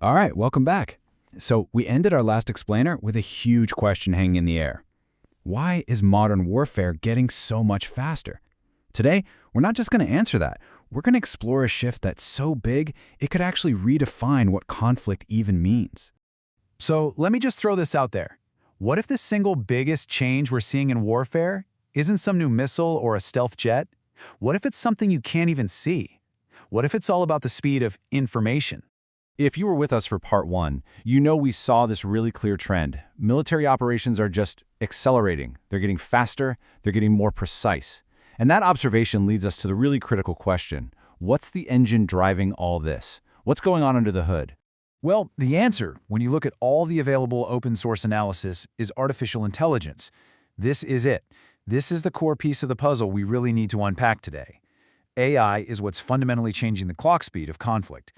All right, welcome back. So we ended our last explainer with a huge question hanging in the air. Why is modern warfare getting so much faster? Today, we're not just going to answer that. We're going to explore a shift that's so big, it could actually redefine what conflict even means. So let me just throw this out there. What if the single biggest change we're seeing in warfare isn't some new missile or a stealth jet? What if it's something you can't even see? What if it's all about the speed of information? If you were with us for part one, you know we saw this really clear trend. Military operations are just accelerating. They're getting faster, they're getting more precise. And that observation leads us to the really critical question. What's the engine driving all this? What's going on under the hood? Well, the answer, when you look at all the available open-source analysis, is artificial intelligence. This is it. This is the core piece of the puzzle we really need to unpack today. AI is what's fundamentally changing the clock speed of conflict.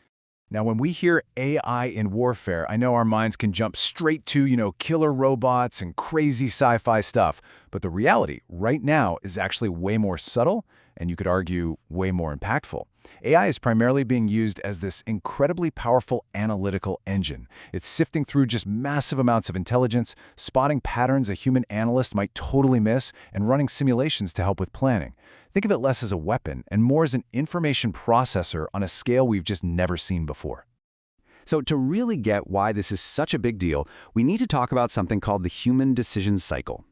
Now, when we hear AI in warfare, I know our minds can jump straight to, killer robots and crazy sci-fi stuff. But the reality right now is actually way more subtle, and you could argue way more impactful. AI is primarily being used as this incredibly powerful analytical engine. It's sifting through just massive amounts of intelligence, spotting patterns a human analyst might totally miss, and running simulations to help with planning. Think of it less as a weapon and more as an information processor on a scale we've just never seen before. So to really get why this is such a big deal, we need to talk about something called the human decision cycle.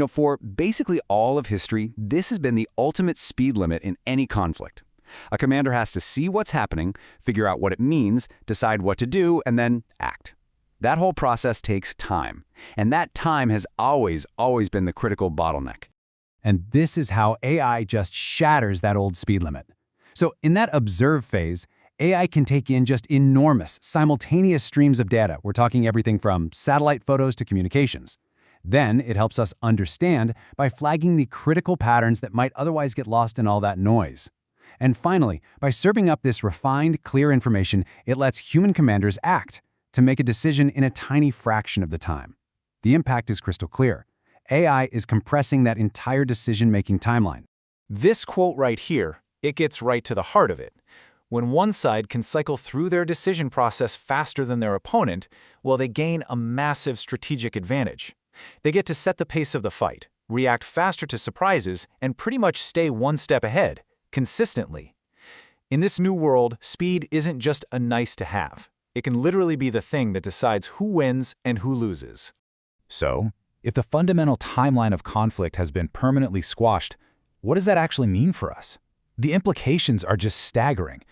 For basically all of history, this has been the ultimate speed limit in any conflict. A commander has to see what's happening, figure out what it means, decide what to do, and then act. That whole process takes time, and that time has always been the critical bottleneck. And this is how AI just shatters that old speed limit. So in that observe phase, AI can take in just enormous, simultaneous streams of data. We're talking everything from satellite photos to communications. Then it helps us understand by flagging the critical patterns that might otherwise get lost in all that noise. And finally, by serving up this refined, clear information, it lets human commanders act to make a decision in a tiny fraction of the time. The impact is crystal clear. AI is compressing that entire decision-making timeline. This quote right here, it gets right to the heart of it. When one side can cycle through their decision process faster than their opponent, well, they gain a massive strategic advantage. They get to set the pace of the fight, react faster to surprises, and pretty much stay one step ahead, consistently. In this new world, speed isn't just a nice to have. It can literally be the thing that decides who wins and who loses. So, if the fundamental timeline of conflict has been permanently squashed, what does that actually mean for us? The implications are just staggering.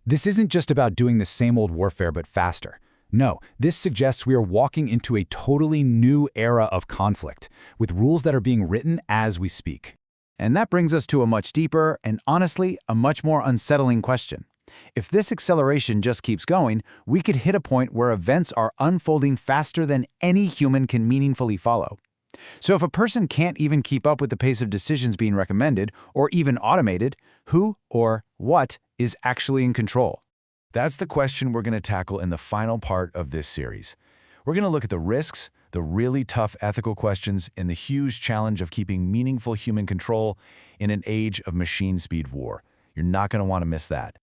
This isn't just about doing the same old warfare but faster. No, this suggests we are walking into a totally new era of conflict, with rules that are being written as we speak. And that brings us to a much deeper and, honestly, a much more unsettling question. If this acceleration just keeps going, we could hit a point where events are unfolding faster than any human can meaningfully follow. So if a person can't even keep up with the pace of decisions being recommended or even automated, who or what is actually in control? That's the question we're going to tackle in the final part of this series. We're going to look at the risks, the really tough ethical questions, and the huge challenge of keeping meaningful human control in an age of machine speed war. You're not going to want to miss that.